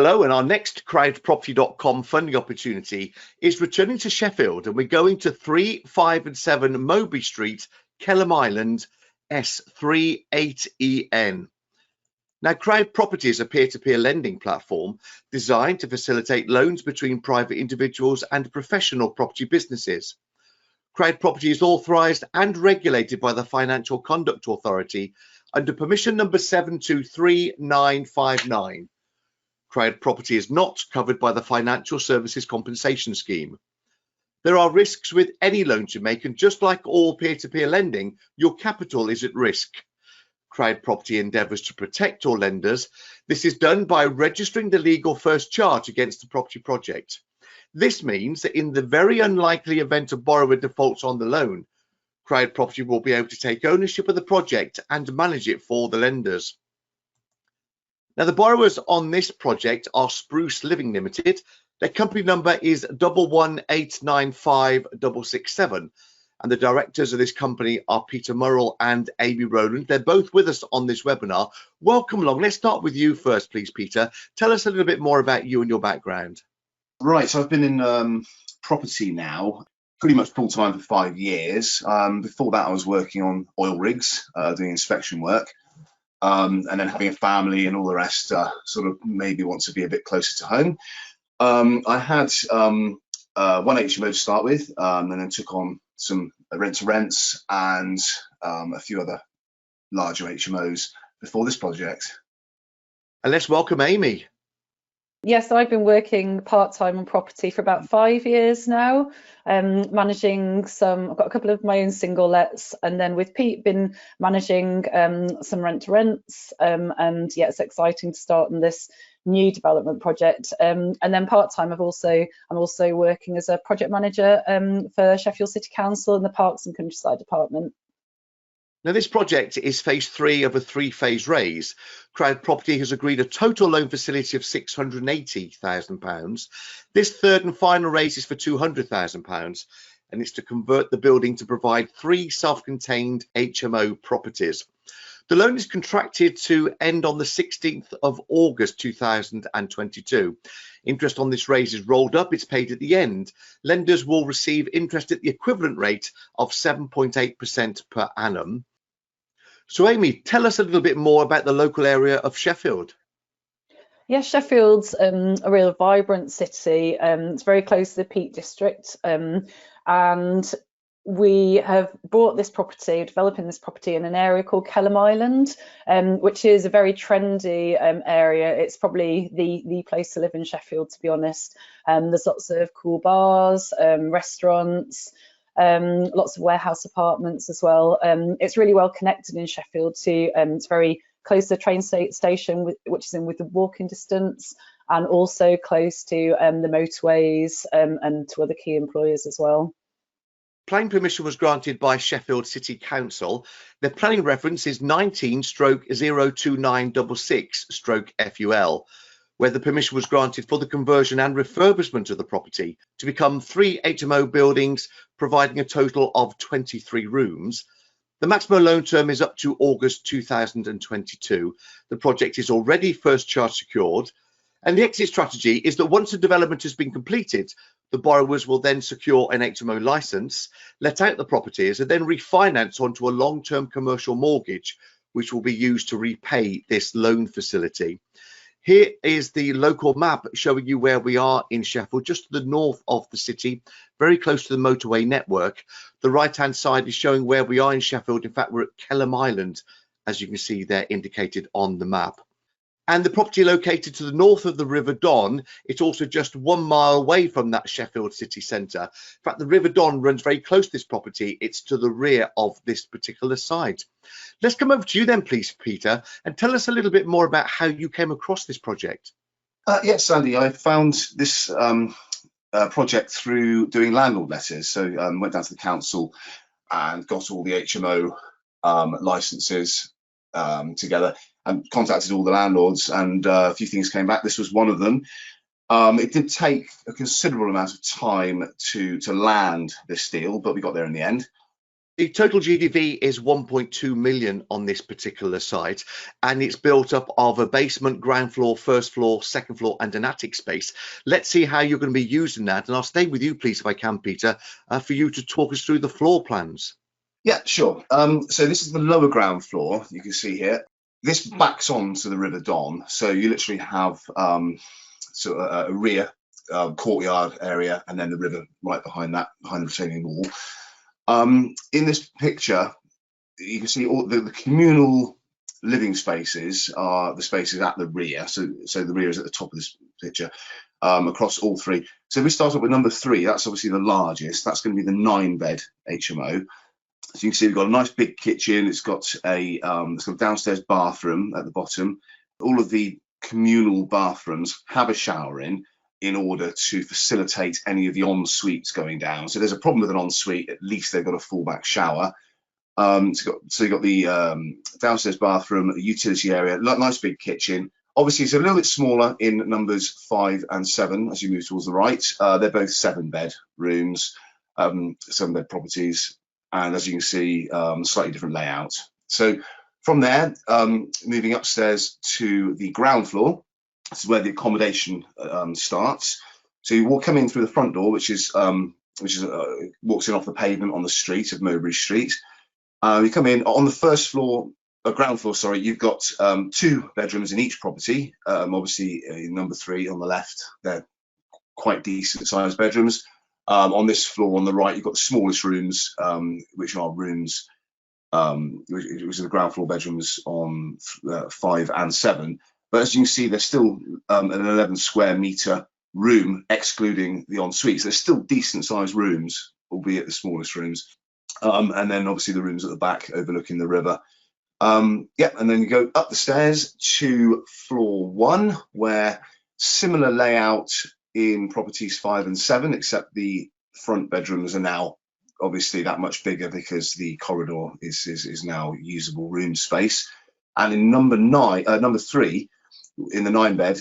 Hello, and our next CrowdProperty.com funding opportunity is returning to Sheffield, and we're going to 3, 5 and 7 Mowbray Street, Kelham Island, S38EN. Now, CrowdProperty is a peer-to-peer lending platform designed to facilitate loans between private individuals and professional property businesses. CrowdProperty is authorised and regulated by the Financial Conduct Authority under permission number 723959. CrowdProperty is not covered by the Financial Services Compensation Scheme. There are risks with any loans you make, and just like all peer-to-peer lending, your capital is at risk. CrowdProperty endeavours to protect all lenders. This is done by registering the legal first charge against the property project. This means that in the very unlikely event a borrower defaults on the loan, CrowdProperty will be able to take ownership of the project and manage it for the lenders. Now, the borrowers on this project are Spruce Living Limited. Their company number is 1189567, and the directors of this company are Peter Murrell and Amy Rowland. They're both with us on this webinar. Welcome along. Let's start with you first, please, Peter. Tell us a little bit more about you and your background. Right, so I've been in property now pretty much full time for 5 years. Before that, I was working on oil rigs, doing inspection work. And then having a family and all the rest, sort of maybe want to be a bit closer to home. I had one HMO to start with, and then took on some rent-to-rents and a few other larger HMOs before this project. And let's welcome Amy. Yes, I've been working part-time on property for about 5 years now, managing I've got a couple of my own single lets, and then with Pete been managing some rent-to-rents, and yeah, it's exciting to start on this new development project. And then part-time I'm also working as a project manager for Sheffield City Council in the Parks and Countryside Department. Now, this project is phase 3 of a 3-phase raise. CrowdProperty has agreed a total loan facility of £680,000. This third and final raise is for £200,000, and it's to convert the building to provide 3 self-contained HMO properties. The loan is contracted to end on the 16th of August 2022. Interest on this raise is rolled up, it's paid at the end. Lenders will receive interest at the equivalent rate of 7.8% per annum. So Amy, tell us a little bit more about the local area of Sheffield. Yeah, Sheffield's a real vibrant city. It's very close to the Peak District, and we have bought this property, developing this property in an area called Kelham Island, which is a very trendy area. It's probably the place to live in Sheffield, to be honest. There's lots of cool bars, restaurants, lots of warehouse apartments as well. It's really well connected in Sheffield too. It's very close to the train station, which is within walking distance, and also close to the motorways and to other key employers as well. Planning permission was granted by Sheffield City Council. The planning reference is 19/02966/FUL, where the permission was granted for the conversion and refurbishment of the property to become 3 HMO buildings, providing a total of 23 rooms. The maximum loan term is up to August 2022. The project is already first charge secured, and the exit strategy is that once the development has been completed, the borrowers will then secure an HMO licence, let out the properties, and then refinance onto a long-term commercial mortgage, which will be used to repay this loan facility. Here is the local map showing you where we are in Sheffield, just to the north of the city, very close to the motorway network. The right-hand side is showing where we are in Sheffield. In fact, we're at Kelham Island, as you can see there indicated on the map. And the property located to the north of the River Don, it's also just 1 mile away from that Sheffield city centre. In fact, the River Don runs very close to this property. It's to the rear of this particular site. Let's come over to you then, please, Peter, and tell us a little bit more about how you came across this project. Yes, Andy, I found this project through doing landlord letters. So went down to the council and got all the HMO licenses together and contacted all the landlords, and a few things came back. This was one of them. It did take a considerable amount of time to land this deal, but we got there in the end. The total GDV is 1.2 million on this particular site, and it's built up of a basement, ground floor, first floor, second floor, and an attic space. Let's see how you're going to be using that, and I'll stay with you, please, if I can, Peter, for you to talk us through the floor plans. Yeah, sure. So this is the lower ground floor, you can see here. This backs on to the River Don, so you literally have sort of a rear courtyard area, and then the river right behind that, behind the retaining wall. In this picture, you can see all the communal living spaces are the spaces at the rear. So the rear is at the top of this picture, across all three. So we start up with number 3. That's obviously the largest. That's going to be the 9-bed HMO. So you can see we've got a nice big kitchen. It's got a downstairs bathroom at the bottom. All of the communal bathrooms have a shower in order to facilitate any of the en-suites going down. So there's a problem with an en-suite, at least they've got a fallback shower. So you've got the downstairs bathroom, a utility area, nice big kitchen. Obviously, it's a little bit smaller in numbers 5 and 7 as you move towards the right. They're both 7-bed rooms, 7-bed properties. And as you can see, slightly different layout. So from there, moving upstairs to the ground floor, this is where the accommodation starts. So you come in through the front door, which walks in off the pavement on the street of Mowbray Street. You come in on the first floor, ground floor, sorry, you've got 2 bedrooms in each property. Obviously, number 3 on the left, they're quite decent sized bedrooms. On this floor on the right, you've got the smallest rooms, which are rooms, which are the ground floor bedrooms on 5 and 7. But as you can see, there's still an 11 square metre room, excluding the en-suites. There's still decent sized rooms, albeit the smallest rooms. And then obviously the rooms at the back overlooking the river. And then you go up the stairs to floor 1, where similar layout in properties 5 and 7, except the front bedrooms are now obviously that much bigger because the corridor is now usable room space. And in number 3, in the 9-bed,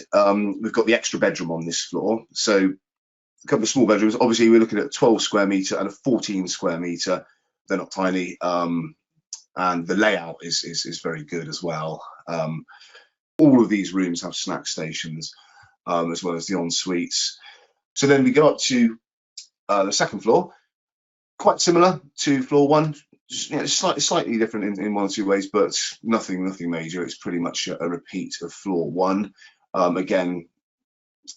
we've got the extra bedroom on this floor. So a couple of small bedrooms. Obviously, we're looking at a 12 square metre and a 14 square metre. They're not tiny, and the layout is very good as well. All of these rooms have snack stations, as well as the en-suites. So then we go up to the second floor, quite similar to floor 1. Slightly different in 1 or 2 ways, but nothing major. It's pretty much a repeat of floor 1. Again,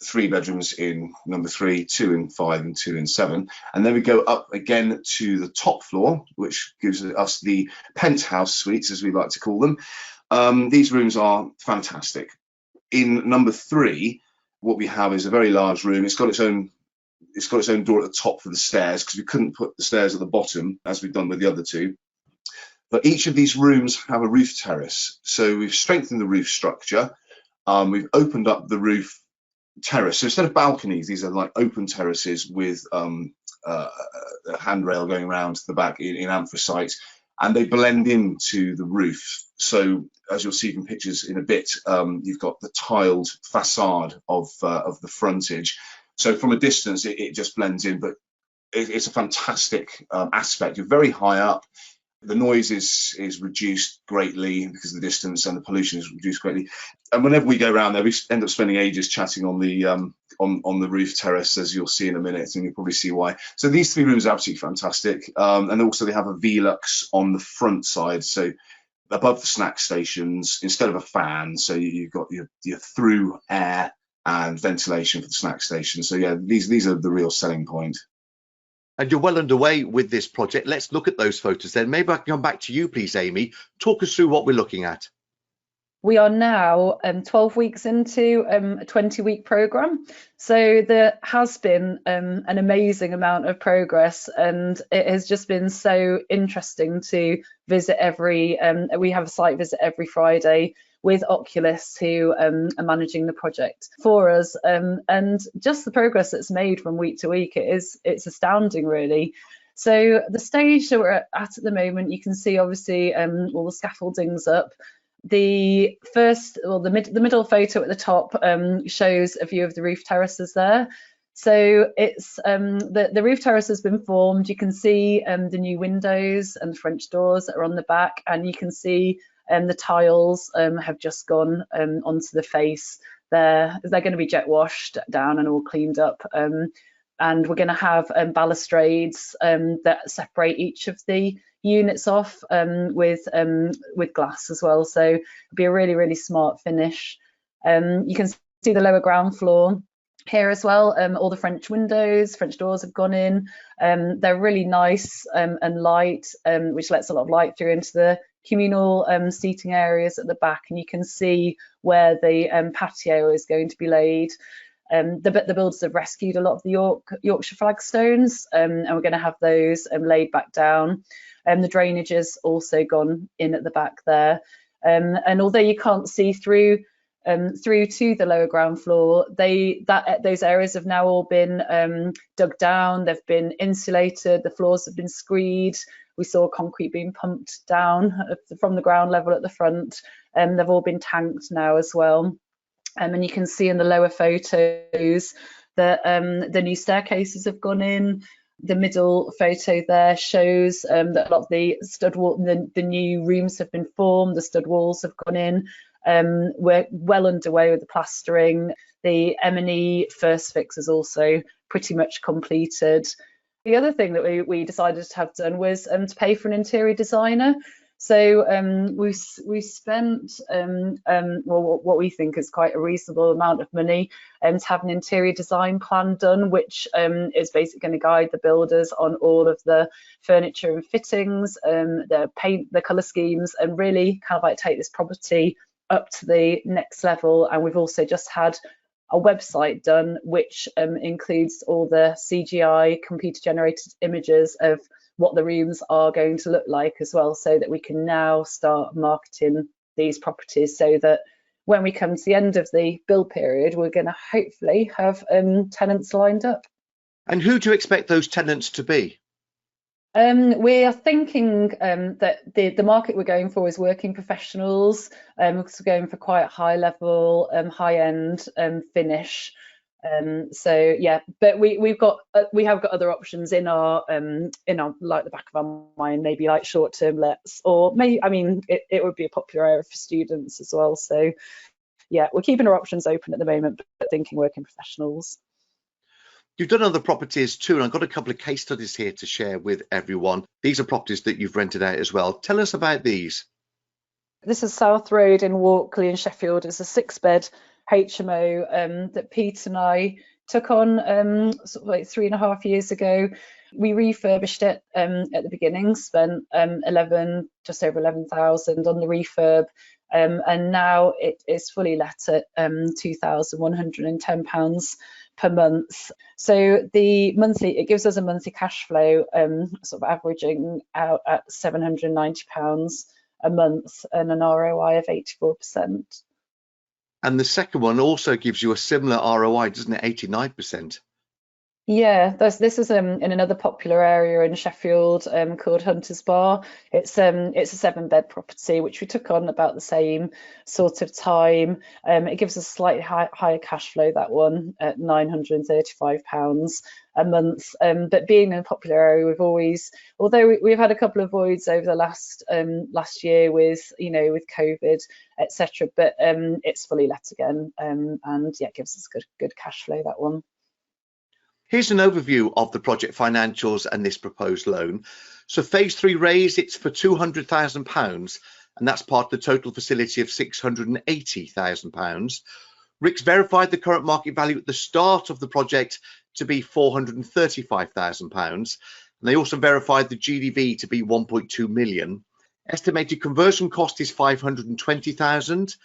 3 bedrooms in number 3, 2 in 5, and 2 in 7. And then we go up again to the top floor, which gives us the penthouse suites, as we like to call them. These rooms are fantastic. In number 3, what we have is a very large room. It's got its own door at the top for the stairs, because we couldn't put the stairs at the bottom as we've done with the other 2. But each of these rooms have a roof terrace. So we've strengthened the roof structure. We've opened up the roof terrace. So instead of balconies, these are like open terraces with a handrail going around the back in anthracite, and they blend into the roof. So as you'll see from pictures in a bit, you've got the tiled facade of the frontage. So from a distance, it just blends in, but it's a fantastic aspect. You're very high up. The noise is reduced greatly because of the distance, and the pollution is reduced greatly. And whenever we go around there, we end up spending ages chatting on the roof terrace, as you'll see in a minute, and you'll probably see why. So these 3 rooms are absolutely fantastic. And also they have a Velux on the front side, so above the snack stations, instead of a fan, so you've got your through air and ventilation for the snack station. So yeah, these are the real selling point. And you're well underway with this project. Let's look at those photos then. Maybe I can come back to you, please, Amy. Talk us through what we're looking at. We are now 12 weeks into a 20-week programme. So there has been an amazing amount of progress, and it has just been so interesting to visit we have a site visit every Friday with Oculus, who are managing the project for us, and just the progress that's made from week to week, it's astounding, really. So the stage that we're at the moment, you can see obviously all the scaffolding's up. The middle photo at the top shows a view of the roof terraces there. So it's the roof terrace has been formed. You can see the new windows and the French doors that are on the back, and you can see the tiles have just gone onto the face. They're going to be jet washed down and all cleaned up. And we're going to have balustrades that separate each of the units off with glass as well. So it'll be a really, really smart finish. You can see the lower ground floor here as well. All the French windows, French doors have gone in. They're really nice and light, which lets a lot of light through into the communal seating areas at the back, and you can see where the patio is going to be laid. The builders have rescued a lot of the Yorkshire flagstones, and we're going to have those laid back down. The drainage has also gone in at the back there, and although you can't see through to the lower ground floor, those areas have now all been dug down. They've been insulated. The floors have been screed. We saw concrete being pumped down from the ground level at the front, and they've all been tanked now as well. And you can see in the lower photos that the new staircases have gone in. The middle photo there shows that a lot of the stud wall, the new rooms have been formed. The stud walls have gone in. We're well underway with the plastering. The M&E first fix is also pretty much completed. The other thing that we decided to have done was to pay for an interior designer. So we spent what we think is quite a reasonable amount of money to have an interior design plan done, which is basically going to guide the builders on all of the furniture and fittings, the paint, the colour schemes, and really kind of like take this property up to the next level. And we've also just had a website done, which includes all the CGI computer generated images of what the rooms are going to look like as well, so that we can now start marketing these properties, so that when we come to the end of the build period, we're going to hopefully have tenants lined up. And who do you expect those tenants to be? We are thinking that the market we're going for is working professionals, because we're going for quite high level, high end finish. So yeah, but we have got other options in our like the back of our mind, maybe like short term lets, or maybe, I mean, it would be a popular area for students as well. So yeah, we're keeping our options open at the moment, but thinking working professionals. You've done other properties too, and I've got a couple of case studies here to share with everyone. These are properties that you've rented out as well. Tell us about these. This is South Road in Walkley in Sheffield. It's a 6-bed HMO that Pete and I took on sort of like 3.5 years ago. We refurbished it at the beginning, spent just over 11,000 on the refurb, and now it is fully let at £2,110 per month. So it gives us a monthly cash flow sort of averaging out at £790 a month and an ROI of 84%. And the second one also gives you a similar ROI, doesn't it? 89%. Yeah, this is in another popular area in Sheffield called Hunter's Bar. It's a 7-bed property which we took on about the same sort of time. It gives us slightly higher cash flow, that one, at £935 a month. But being in a popular area, although we've had a couple of voids over the last year with COVID, etc. But it's fully let again, and yeah, it gives us good cash flow, that one. Here's an overview of the project financials and this proposed loan. So phase 3 raise, it's for £200,000, and that's part of the total facility of £680,000. RICS verified the current market value at the start of the project to be £435,000, and they also verified the GDV to be 1.2 million. Estimated conversion cost is £520,000.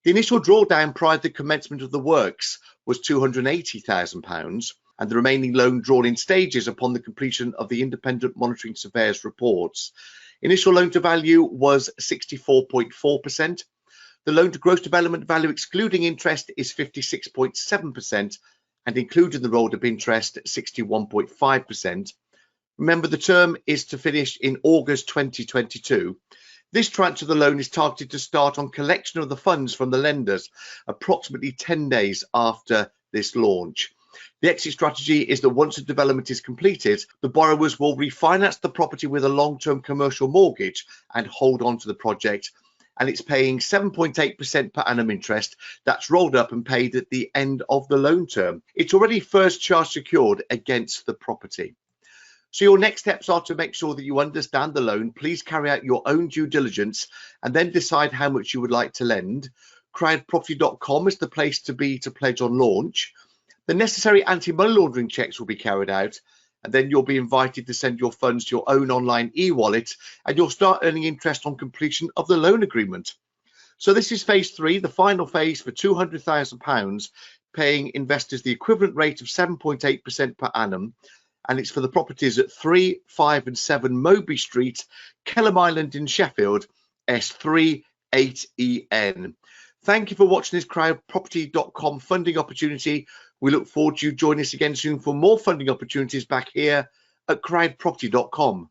The initial drawdown prior to the commencement of the works was £280,000. and the remaining loan drawn in stages upon the completion of the independent monitoring surveyor's reports. Initial loan to value was 64.4%. The loan to gross development value excluding interest is 56.7%, and including the rolled up interest 61.5%. Remember, the term is to finish in August 2022. This tranche of the loan is targeted to start on collection of the funds from the lenders approximately 10 days after this launch. The exit strategy is that once the development is completed, the borrowers will refinance the property with a long-term commercial mortgage and hold on to the project. And it's paying 7.8% per annum interest that's rolled up and paid at the end of the loan term. It's already first charge secured against the property. So your next steps are to make sure that you understand the loan. Please carry out your own due diligence and then decide how much you would like to lend. CrowdProperty.com is the place to be to pledge on launch. The necessary anti-money laundering checks will be carried out, and then you'll be invited to send your funds to your own online e-wallet, and you'll start earning interest on completion of the loan agreement. So this is phase 3, the final phase for £200,000, paying investors the equivalent rate of 7.8% per annum. And it's for the properties at 3, 5 and 7 Mowbray Street, Kelham Island in Sheffield, S3 8EN. Thank you for watching this CrowdProperty.com funding opportunity. We look forward to you joining us again soon for more funding opportunities back here at CrowdProperty.com.